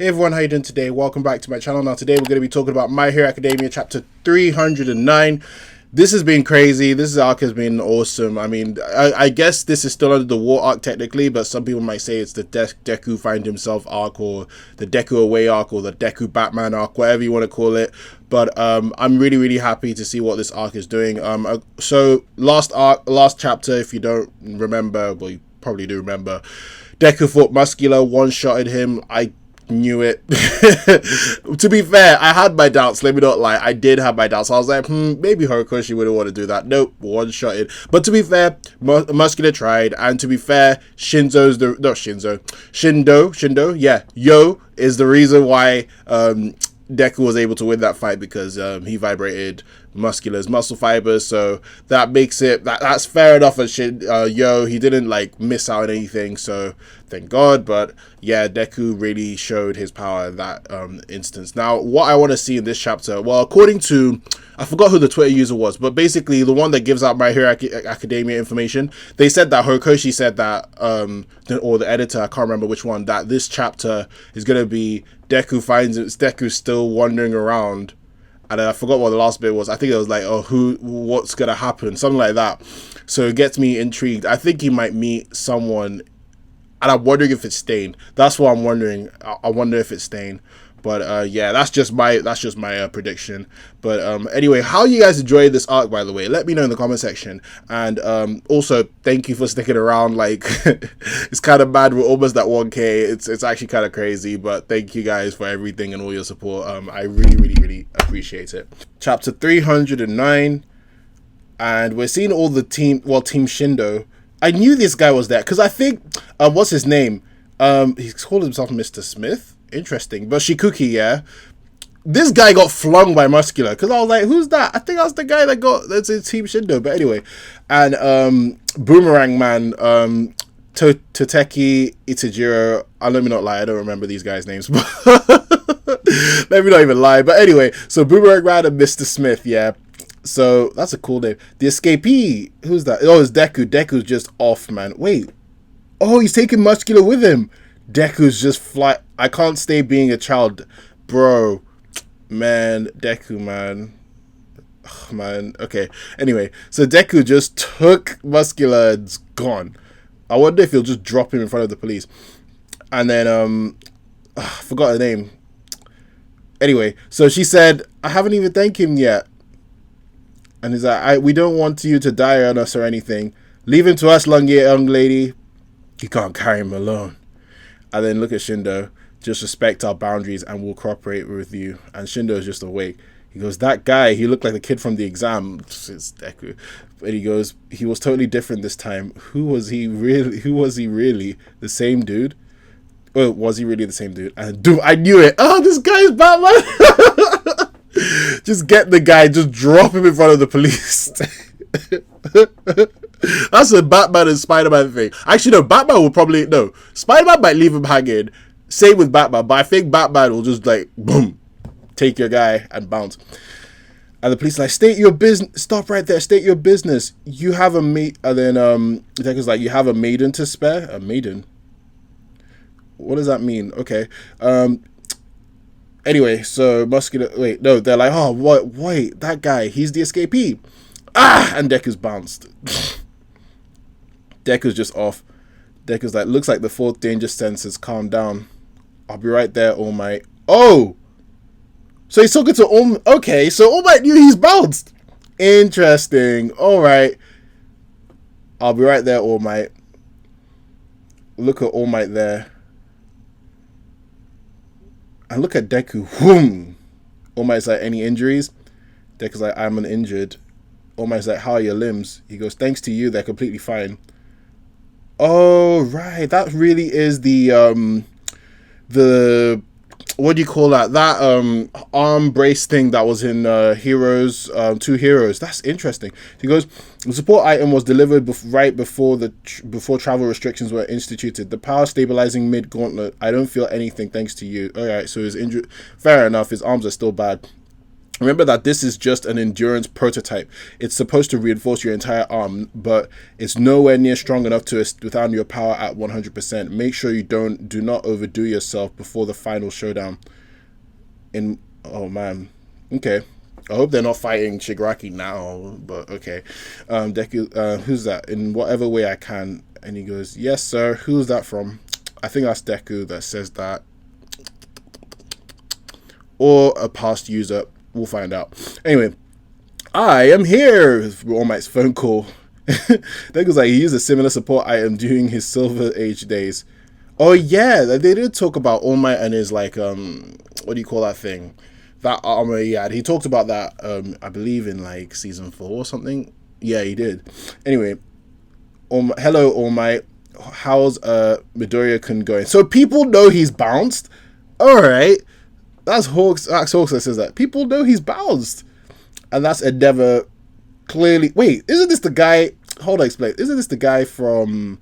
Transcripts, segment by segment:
everyone, how you doing today? Welcome back to my channel. Now today we're going to be talking about My Hero Academia chapter 309. This has been crazy. This arc has been awesome. I mean, I guess this is still under the war arc technically, but some people might say it's the Deku find himself arc, or the Deku away arc, or the Deku Batman arc, whatever you want to call it. But I'm really happy to see what this arc is doing. So last chapter, if you don't remember, well, you probably do remember, Deku fought Muscular, one-shotted him. I knew it. To be fair, I had my doubts, let me not lie. I did have my doubts. I was like, maybe Horikoshi wouldn't want to do that. Nope, one-shotted. But to be fair, Muscular tried, and to be fair, Shindo, yeah, Yo is the reason why Deku was able to win that fight, because he vibrated Muscular's muscle fibers, so that makes it that's fair enough. And Yo, he didn't like miss out on anything, so thank God. But yeah, Deku really showed his power in that instance. Now, what I want to see in this chapter, well, according to, I forgot who the Twitter user was, but basically the one that gives out My Hero Academia information, they said that Horikoshi said that, or the editor, I can't remember which one, that this chapter is going to be Deku still wandering around. And then I forgot what the last bit was. I think it was like, oh, what's going to happen? Something like that. So it gets me intrigued. I think he might meet someone, and I'm wondering if it's Stain. That's what I'm wondering. I wonder if it's Stain. But yeah, that's just my prediction. But anyway, how you guys enjoyed this arc, by the way? Let me know in the comment section. And also, thank you for sticking around. Like, it's kind of mad. We're almost at 1K. It's actually kind of crazy. But thank you guys for everything and all your support. I really appreciate it. Chapter 309, and we're seeing all the team. Well, Team Shindo. I knew this guy was there because I think what's his name? He's called himself Mr. Smith. Interesting. But Shikuki, yeah, this guy got flung by Muscular, because I was like, who's that? I think that's the guy that's in Team Shindo. But anyway, and Boomerang Man, Toteki Itajiro, let me not lie, I don't remember these guys' names. Let me not even lie. But anyway, so Boomerang Man and Mr. Smith, yeah. So that's a cool name. The escapee, who's that? Oh, it's Deku. Deku's just off, man. Wait. Oh, he's taking Muscular with him. Deku's just fly. I can't stay being a child, bro. Man, Deku, man. Ugh, man. Okay. Anyway, so Deku just took Muscular and's gone. I wonder if he'll just drop him in front of the police. And then I forgot her name. Anyway, so she said, I haven't even thanked him yet. And he's like, we don't want you to die on us or anything. Leave him to us, young lady. You can't carry him alone. And then look at Shindo. Just respect our boundaries and we'll cooperate with you. And Shindo is just awake. He goes, that guy, he looked like the kid from the exam. It's Deku. But he goes, he was totally different this time. Who was he really? The same dude? Well, was he really the same dude? And dude, I knew it. Oh, this guy is Batman. Just get the guy, just drop him in front of the police. That's a Batman and Spider-Man thing. Actually, no, Batman will probably, no, Spider-Man might leave him hanging. Same with Batman, but I think Batman will just like, boom, take your guy and bounce. And the police are like, state your business, stop right there, state your business. You have a mate, and then Deku's like, you have a maiden to spare? A maiden? What does that mean? Okay. Anyway, so Muscular, wait, no, they're like, oh, wait, that guy, he's the escapee. Ah, and Deku's bounced. Deku's just off. Deku's like, looks like the fourth danger sense has calmed down. I'll be right there, All Might. Oh! So he's talking to All Might. Okay, so All Might knew he's bounced. Interesting. Alright. I'll be right there, All Might. Look at All Might there. And look at Deku. Whoom! All Might's like, any injuries? Deku's like, I'm uninjured. All Might's like, how are your limbs? He goes, thanks to you, they're completely fine. Oh, right. That really is the what do you call that? That arm brace thing that was in Heroes, Two Heroes. That's interesting. He goes, the support item was delivered right before travel restrictions were instituted. The power stabilizing mid gauntlet. I don't feel anything thanks to you. All right, so his injury. Fair enough. His arms are still bad. Remember that this is just an endurance prototype. It's supposed to reinforce your entire arm, but it's nowhere near strong enough to withstand your power at 100%. Make sure you do not overdo yourself before the final showdown. Oh man, okay. I hope they're not fighting Shigaraki now, but okay. Deku, who's that? In whatever way I can. And he goes, yes, sir. Who's that from? I think that's Deku that says that. Or a past user. We'll find out. Anyway, I am here. All Might's phone call. Deku's like, he used a similar support item during his Silver Age days. Oh yeah, they did talk about All Might and his like what do you call that thing? That armor he had. He talked about that I believe in like season 4 or something. Yeah, he did. Anyway, hello All Might. How's Midoriya-kun going? So people know he's bounced. All right. That's Hawks that says that. People know he's bounced. And that's Endeavor clearly. Wait, isn't this the guy? Hold on, explain. Isn't this the guy from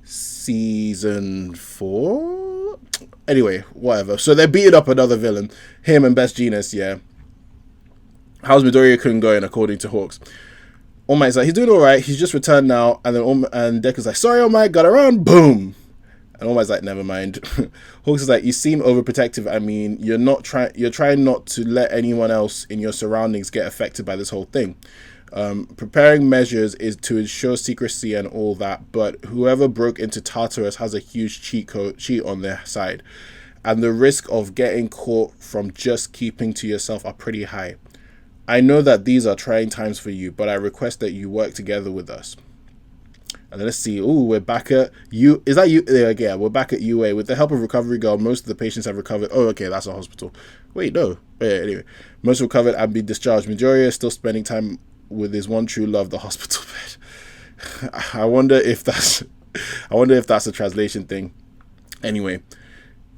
season 4? Anyway, whatever. So they're beating up another villain. Him and Best Genius, yeah. How's Midoriya-kun going, according to Hawks? All Might's like, he's doing alright. He's just returned now. And then Deku's like, sorry, All Might, got around. Boom. And All Might's like, never mind. Hawks is like, you seem overprotective. I mean, you're trying not to let anyone else in your surroundings get affected by this whole thing. Preparing measures is to ensure secrecy and all that, but whoever broke into Tartarus has a huge cheat on their side. And the risk of getting caught from just keeping to yourself are pretty high. I know that these are trying times for you, but I request that you work together with us. And then let's see. Ooh, we're back at U. Is that you? Yeah, we're back at UA. With the help of Recovery Girl, most of the patients have recovered. Oh, okay, that's a hospital. Wait, no. Yeah, anyway, most recovered and been discharged. Midoriya is still spending time with his one true love, the hospital bed. I wonder if that's a translation thing. Anyway,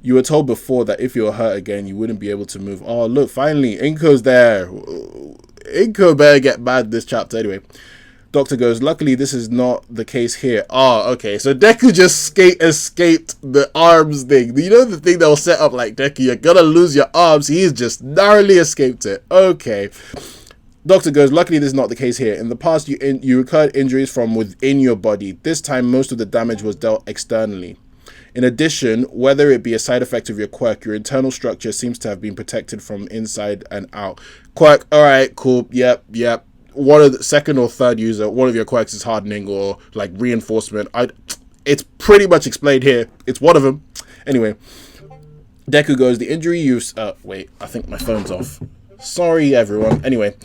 you were told before that if you were hurt again, you wouldn't be able to move. Oh, look, finally, Inko's there. Inko better get mad this chapter. Anyway. Doctor goes, luckily this is not the case here. Oh, okay. So Deku just escaped the arms thing. You know the thing that was set up like, Deku, you're gonna lose your arms. He's just narrowly escaped it. Okay. Doctor goes, luckily this is not the case here. In the past, you incurred injuries from within your body. This time, most of the damage was dealt externally. In addition, whether it be a side effect of your quirk, your internal structure seems to have been protected from inside and out. Quirk, alright, cool, yep. One of the second or third user, one of your quirks is hardening or like reinforcement. It's pretty much explained here. It's one of them. Anyway, Deku goes, the injury you've... wait, I think my phone's off. Sorry, everyone. Anyway,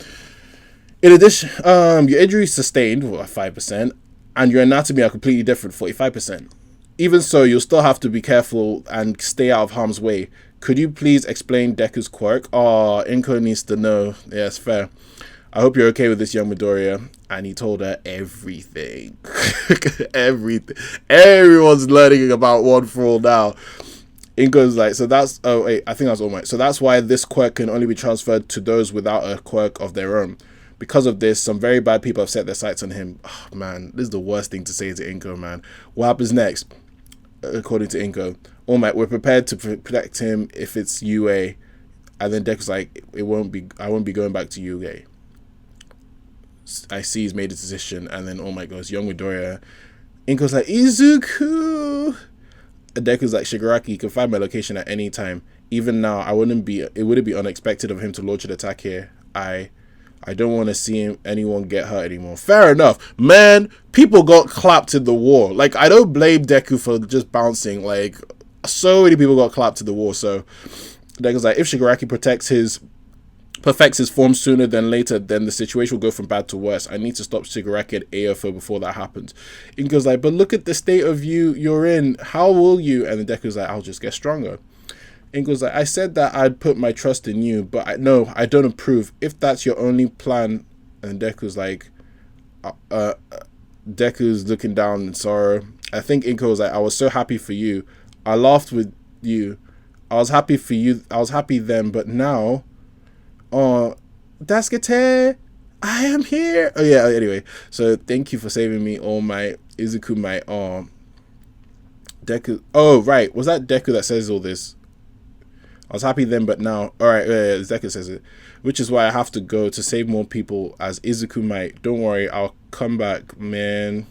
in addition, your injury sustained, 5%, and your anatomy are completely different, 45%. Even so, you'll still have to be careful and stay out of harm's way. Could you please explain Deku's quirk? Oh, Inko needs to know. Yes, fair. I hope you're okay with this, young Midoriya. And he told her everything. Everything. Everyone's learning about One For All now. Inko's like, so that's... Oh, wait, I think that's All Might. So that's why this quirk can only be transferred to those without a quirk of their own. Because of this, some very bad people have set their sights on him. Oh, man, this is the worst thing to say to Inko, man. What happens next? According to Inko, All Might, we're prepared to protect him if it's UA. And then Deku's like, I won't be going back to UA. I see he's made a decision, and then All Might goes, young Midoriya. Inko's like, Izuku. And Deku's like, Shigaraki, you can find my location at any time. Even now, it wouldn't be unexpected of him to launch an attack here. I don't want to see anyone get hurt anymore. Fair enough. Man, people got clapped in the war. Like, I don't blame Deku for just bouncing. Like, so many people got clapped in the war. So Deku's like, if Shigaraki perfects his form sooner than later, then the situation will go from bad to worse. I need to stop Shigaraki and AFO before that happens. Inko's like, but look at the state of you're in. How will you? And then Deku's like, I'll just get stronger. Inko's like, I said that I'd put my trust in you, but I don't approve. If that's your only plan. And Deku's like, Deku's looking down in sorrow. I think Inko's like, I was so happy for you. I laughed with you. I was happy for you. I was happy then, but now... Oh, Daisuke, I am here. Oh yeah, anyway. So thank you for saving me, All Might. Izuku Might. Deku. Oh, right. Was that Deku that says all this? I was happy then, but now. Alright, Zeka says it. Which is why I have to go to save more people as Izuku might. Don't worry, I'll come back, man.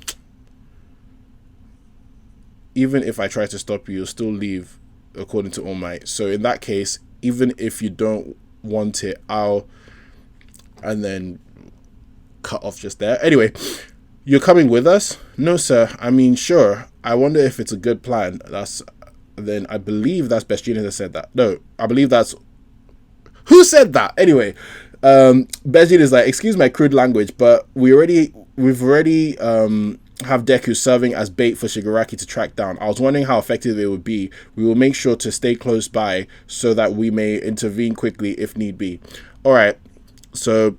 Even if I try to stop you, you'll still leave, according to All Might. So in that case, even if you don't want it, I'll... And then cut off just there. Anyway, you're coming with us? No, sir. I mean, sure. I wonder if it's a good plan. Then I believe that's Best Genius that said that. No, I believe that's... Who said that? Anyway, Best Genius is like, excuse my crude language, but we've already have Deku serving as bait for Shigaraki to track down. I was wondering how effective it would be. We will make sure to stay close by so that we may intervene quickly if need be. All right. So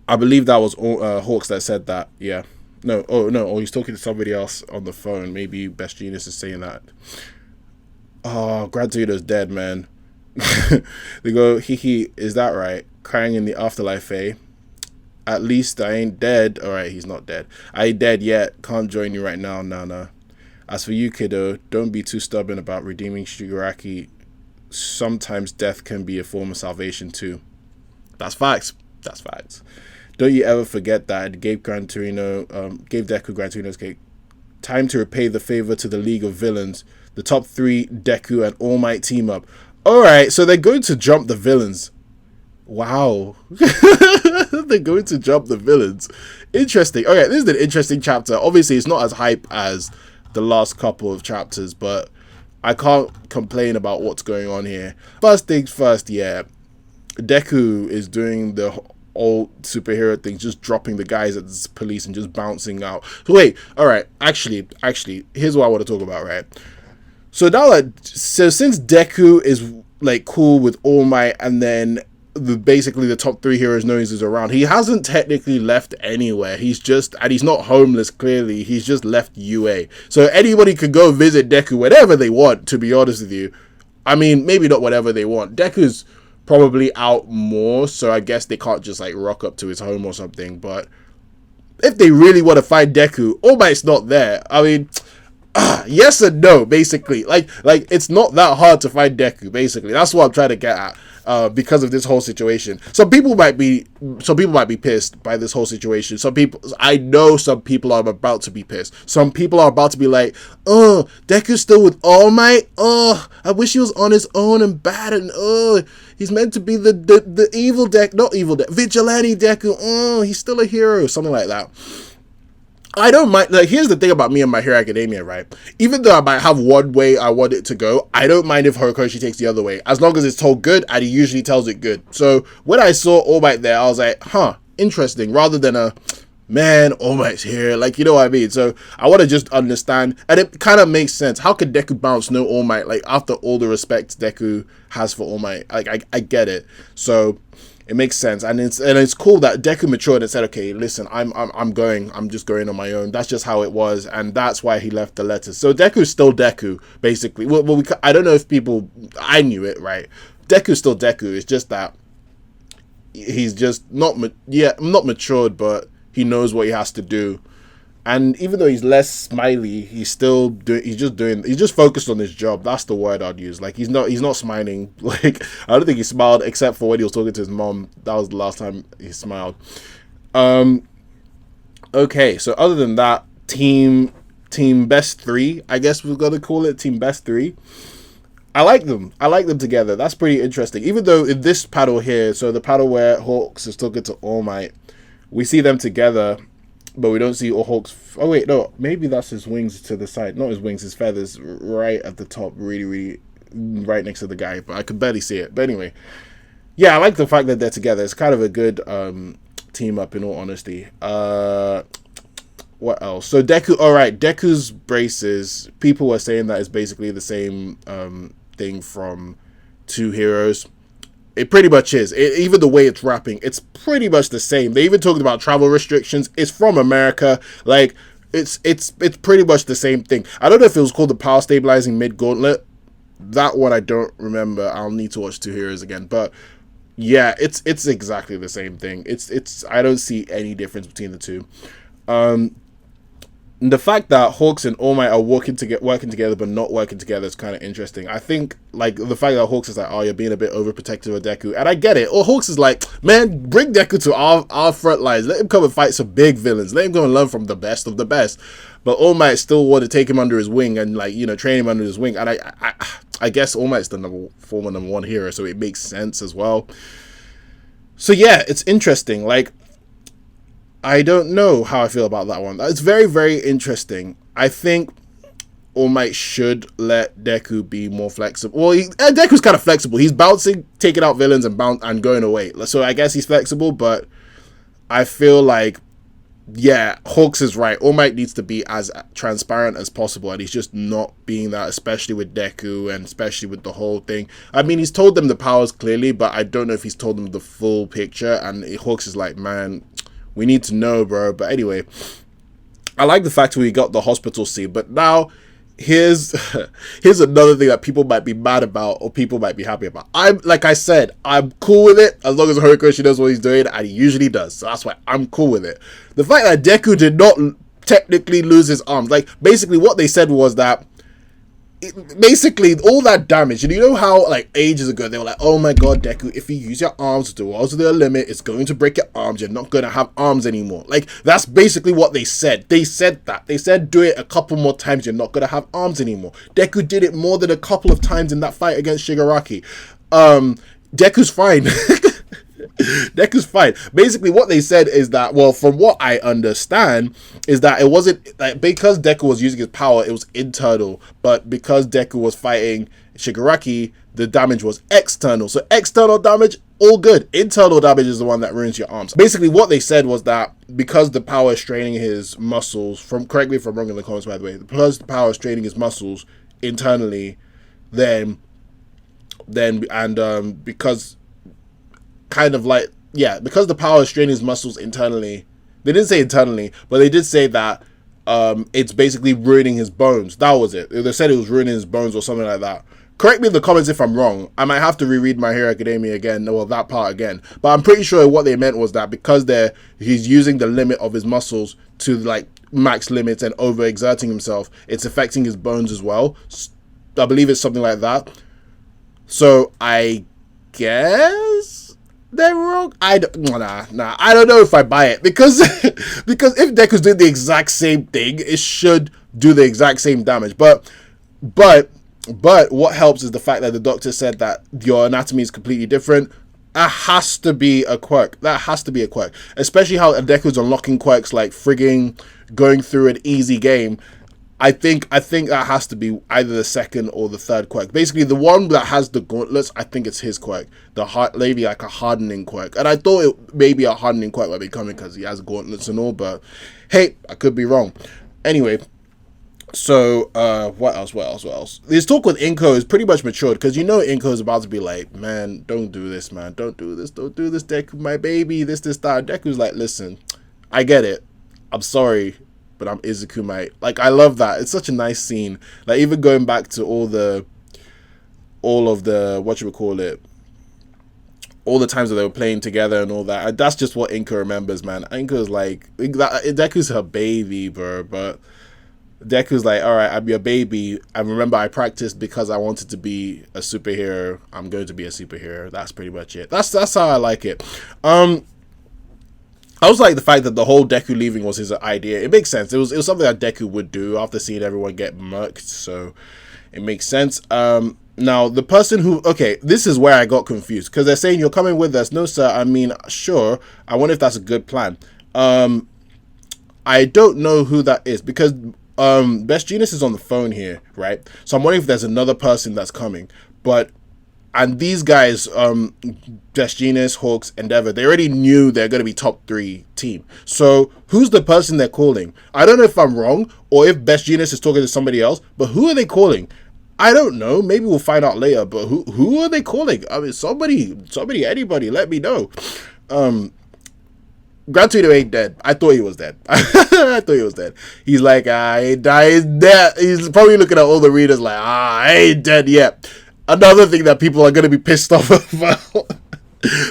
I believe that was Hawks that said that. Yeah. No. Oh, no. Or he's talking to somebody else on the phone. Maybe Best Genius is saying that. Oh, Gran Torino's dead, man. They go, hee, is that right? Crying in the afterlife, eh? At least I ain't dead. Alright, he's not dead. I ain't dead yet. Can't join you right now. Nah. As for you, kiddo, don't be too stubborn about redeeming Shigaraki. Sometimes death can be a form of salvation too. That's facts. That's facts. Don't you ever forget that. Gave Deku Gran Torino's cake. Time to repay the favor to the League of Villains. The top 3, Deku and All Might team up. Alright, so they're going to jump the villains. Wow. They're going to jump the villains. Interesting. Okay, this is an interesting chapter. Obviously, it's not as hype as the last couple of chapters, but I can't complain about what's going on here. First things first, yeah. Deku is doing the old superhero thing, just dropping the guys at the police and just bouncing out. So wait, alright, actually, here's what I want to talk about, right? So now since Deku is like cool with All Might, and then basically the top 3 heroes knows is around, he hasn't technically left anywhere. He's not homeless, clearly. He's just left UA. So anybody could go visit Deku whenever they want, to be honest with you. I mean, maybe not whatever they want. Deku's probably out more, so I guess they can't just like rock up to his home or something. But if they really want to find Deku, All Might's not there. I mean, yes and no, basically. Like it's not that hard to find Deku, basically. That's what I'm trying to get at. Because of this whole situation, some people might be pissed by this whole situation. I know some people are about to be pissed. Some people are about to be like, oh, Deku's still with All Might. Oh, I wish he was on his own and bad, and oh, he's meant to be the evil vigilante Deku. Oh, he's still a hero, something like that. I don't mind. Like, here's the thing about me and My Hero Academia, right? Even though I might have one way I want it to go, I don't mind if Horikoshi takes the other way, as long as it's told good, and he usually tells it good. So when I saw All Might there, I was like, huh, interesting, rather than man, All Might's here, like, you know what I mean? So I want to just understand, and it kind of makes sense. How could Deku bounce no All Might, like, after all the respect Deku has for All Might? Like, I get it. So it makes sense, and it's cool that Deku matured and said, okay, listen, I'm just going on my own. That's just how it was, and that's why he left the letters. So Deku's still Deku, basically. Well, I don't know if I knew it, right? Deku's still Deku. It's just that he's just not matured, but he knows what he has to do. And even though he's less smiley, he's just focused on his job. That's the word I'd use. Like, he's not smiling. Like, I don't think he smiled except for when he was talking to his mom. That was the last time he smiled. Okay, so other than that, team best 3, I guess we're gonna call it team best 3. I like them together. That's pretty interesting. Even though in this paddle here, so the paddle where Hawks is talking to All Might, we see them together, but we don't see Hawks. Oh wait, no, maybe that's his wings to the side. Not his wings, his feathers right at the top, really right next to the guy, but I could barely see it. But anyway, yeah, I like the fact that they're together. It's kind of a good team up, in all honesty. What else? So Deku, alright, Deku's braces, people were saying that it's basically the same thing from Two Heroes. It pretty much is. Even the way it's wrapping, it's pretty much the same. They even talked about travel restrictions. It's from America. Like, it's pretty much the same thing. I don't know if it was called the Power Stabilizing Mid Gauntlet. That one I don't remember. I'll need to watch Two Heroes again. But yeah, it's exactly the same thing. It's I don't see any difference between the two. the fact that Hawks and All Might are working together but not working together is kind of interesting. I think like the fact that Hawks is like, oh, you're being a bit overprotective of Deku, and I get it. Or Hawks is like, man, bring Deku to our front lines. Let him come and fight some big villains. Let him go and learn from the best of the best. But All Might still want to take him under his wing and like, you know, train him under his wing. And I guess All Might's the former number one hero, so it makes sense as well. So yeah, it's interesting. Like, I don't know how I feel about that one. It's very, very interesting. I think All Might should let Deku be more flexible. Well, Deku's kind of flexible. He's bouncing, taking out villains and going away. So I guess he's flexible, but I feel like, yeah, Hawks is right. All Might needs to be as transparent as possible, and he's just not being that, especially with Deku and especially with the whole thing. I mean, he's told them the powers clearly, but I don't know if he's told them the full picture, and Hawks is like, man, we need to know, bro. But anyway, I like the fact we got the hospital scene, but now here's another thing that people might be mad about or people might be happy about. Like I said, I'm cool with it as long as Horikoshi knows what he's doing, and he usually does. So that's why I'm cool with it. The fact that Deku did not technically lose his arms, like basically what they said was that basically all that damage, and you know how like ages ago they were like, oh my god, Deku, if you use your arms to their limit, it's going to break your arms, you're not going to have arms anymore. Like, that's basically what they said. They said that. They said do it a couple more times, you're not going to have arms anymore. Deku did it more than a couple of times in that fight against Shigaraki. Deku's fine. Deku's fine. Basically what they said is that, well, from what I understand, is that it wasn't like because Deku was using his power, it was internal, but because Deku was fighting Shigaraki, the damage was external. So external damage, all good. Internal damage is the one that ruins your arms. Basically what they said was that because the power is straining his muscles, correct me if I'm wrong in the comments by the way, because the power is straining his muscles internally, because kind of like, yeah, because the power is straining his muscles internally. They didn't say internally, but they did say that it's basically ruining his bones. That was it. They said it was ruining his bones or something like that. Correct me in the comments if I'm wrong. I might have to reread My Hero Academia again, or that part again. But I'm pretty sure what they meant was that because he's using the limit of his muscles to like max limits and overexerting himself, it's affecting his bones as well. I believe it's something like that. So I guess they're wrong. I don't know if I buy it because because if Deku's doing the exact same thing, it should do the exact same damage. But what helps is the fact that the doctor said that your anatomy is completely different. That has to be a quirk. That has to be a quirk. Especially how Deku's unlocking quirks like frigging going through an easy game. I think that has to be either the second or the third quirk. Basically, the one that has the gauntlets, I think it's his quirk. Maybe like a hardening quirk. And I thought it maybe a hardening quirk might be coming because he has gauntlets and all, but hey, I could be wrong. Anyway, so what else? This talk with Inko is pretty much matured because you know Inko is about to be like, man, don't do this, man. Don't do this, Deku, my baby, this, that. Deku's like, listen, I get it. I'm sorry, but I'm Izuku, mate. Like, I love that. It's such a nice scene. Like, even going back to all of the all the times that they were playing together and all that. That's just what Inka remembers, man. Inka's like, Deku's her baby, bro. But Deku's like, all right, I'm your baby. And remember, I practiced because I wanted to be a superhero. I'm going to be a superhero. That's pretty much it. That's how I like it. I also like the fact that the whole Deku leaving was his idea. It makes sense. It was something that Deku would do after seeing everyone get murked, so it makes sense. Now, the person who... Okay, this is where I got confused, because they're saying, you're coming with us. No, sir, I mean, sure. I wonder if that's a good plan. I don't know who that is, because Best Genius is on the phone here, right? So I'm wondering if there's another person that's coming, but... And these guys, Best Genius, Hawks, Endeavor, they already knew they're going to be top 3 team. So who's the person they're calling? I don't know if I'm wrong or if Best Genius is talking to somebody else, but who are they calling? I don't know. Maybe we'll find out later, but who are they calling? I mean, somebody, anybody, let me know. Gran Torino ain't dead. I thought he was dead. He's like, I ain't dead. He's probably looking at all the readers like, I ain't dead yet. Another thing that people are going to be pissed off about.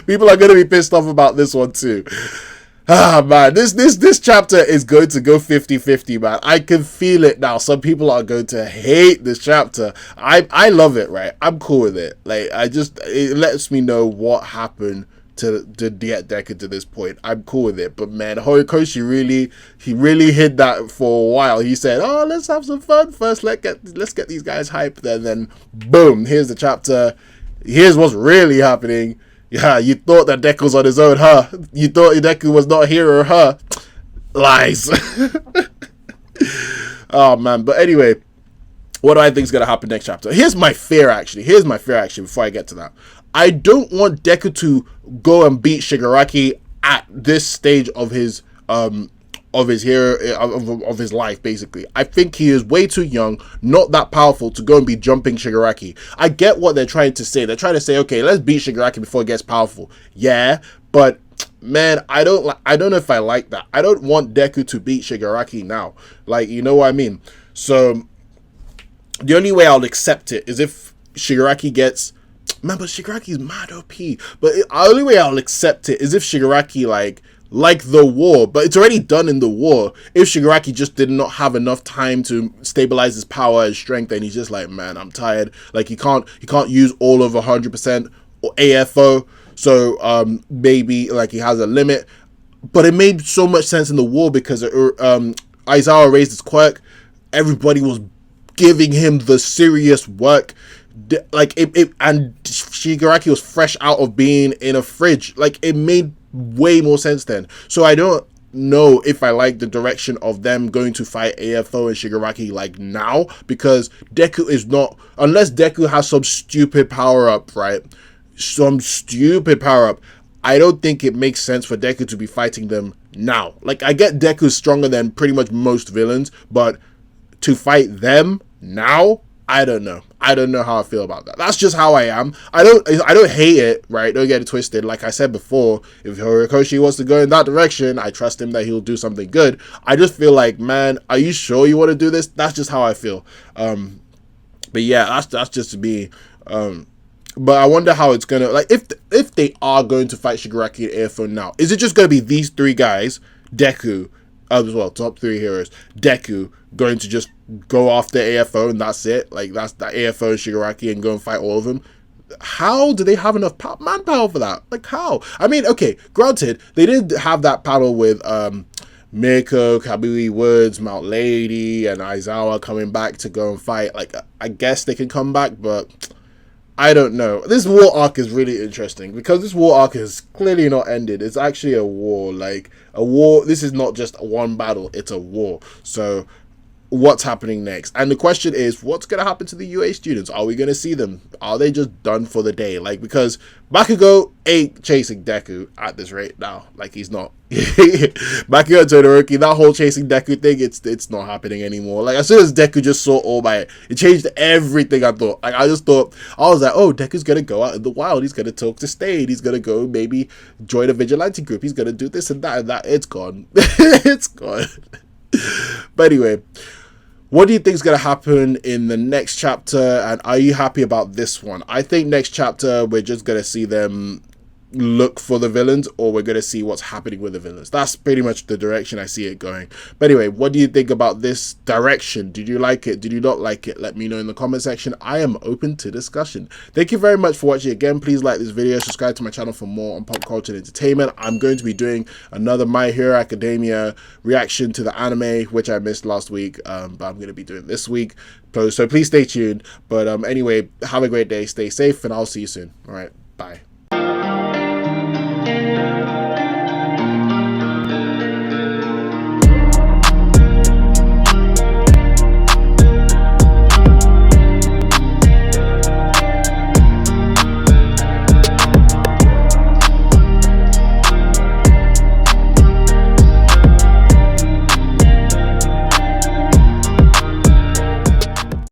People are going to be pissed off about this one too. Ah man, this chapter is going to go 50-50, man. I can feel it now. Some people are going to hate this chapter. I love it, right? I'm cool with it. Like it lets me know what happened to get Deku to this point. I'm cool with it. But man, Horikoshi really hid that for a while. He said, "Oh, let's have some fun first. Let's get these guys hyped." And then boom, here's the chapter. Here's what's really happening. Yeah, you thought that Deku was on his own, huh? You thought Deku was not a hero, huh? Lies. Oh, man. But anyway, what do I think is going to happen next chapter? Here's my fear, actually. Before I get to that. I don't want Deku to go and beat Shigaraki at this stage of his his life, basically. I think he is way too young, not that powerful to go and be jumping Shigaraki. I get what they're trying to say. They're trying to say, okay, let's beat Shigaraki before it gets powerful. Yeah, but man, I don't know if I like that. I don't want Deku to beat Shigaraki now. Like, you know what I mean? So the only way I'll accept it is if Shigaraki gets... Man, but Shigaraki's mad OP. But the only way I'll accept it is if Shigaraki, like the war, but it's already done in the war. If Shigaraki just did not have enough time to stabilize his power and strength, and he's just like, man, I'm tired. Like, he can't use all of 100% or AFO. So maybe like he has a limit. But it made so much sense in the war because Aizawa raised his quirk. Everybody was giving him the serious work. Like and Shigaraki was fresh out of being in a fridge. Like, it made way more sense then. So I don't know if I like the direction of them going to fight AFO and Shigaraki like now, because Deku is not, unless Deku has some stupid power up, right? I don't think it makes sense for Deku to be fighting them now. Like, I get Deku's stronger than pretty much most villains, but to fight them now, I don't know. I don't know how I feel about that. That's just how I am. I don't hate it, right? Don't get it twisted. Like I said before, if Horikoshi wants to go in that direction, I trust him that he'll do something good. I just feel like, man, are you sure you want to do this? That's just how I feel. But yeah, that's just me. But I wonder how it's gonna, like, if they are going to fight Shigaraki and AFO now, is it just gonna be these three guys, Deku, as well, top three heroes, Deku, going to just go after AFO and that's it? Like, that's the AFO and Shigaraki and go and fight all of them? How do they have enough manpower for that? Like, how? I mean, okay, granted, they did have that battle with Mirko, Kabui Woods, Mount Lady, and Aizawa coming back to go and fight. Like, I guess they can come back, but I don't know. This war arc is really interesting because this war arc is clearly not ended. It's actually a war. Like, a war. This is not just one battle. It's a war. So what's happening next? And the question is, what's going to happen to the UA students? Are we going to see them? Are they just done for the day? Like, because Bakugo ain't chasing Deku at this rate now. Like, he's not. Bakugo and Todoroki, that whole chasing Deku thing, it's not happening anymore. Like, as soon as Deku just saw All Might, it changed everything. I thought. Like, I was like, oh, Deku's going to go out in the wild. He's going to talk to Stain. He's going to go maybe join a vigilante group. He's going to do this and that and that. It's gone. It's gone. But anyway, what do you think is going to happen in the next chapter, and are you happy about this one? I think next chapter we're just going to see them look for the villains, or we're going to see what's happening with the villains. That's pretty much the direction I see it going. But anyway, what do you think about this direction? Did you like it? Did you not like it? Let me know in the comment section. I am open to discussion. Thank you very much for watching. Again, please like this video, subscribe to my channel for more on pop culture and entertainment. I'm going to be doing another My Hero Academia reaction to the anime, which I missed last week, but I'm going to be doing this week. So please stay tuned. But anyway, have a great day, stay safe, and I'll see you soon. All right, bye.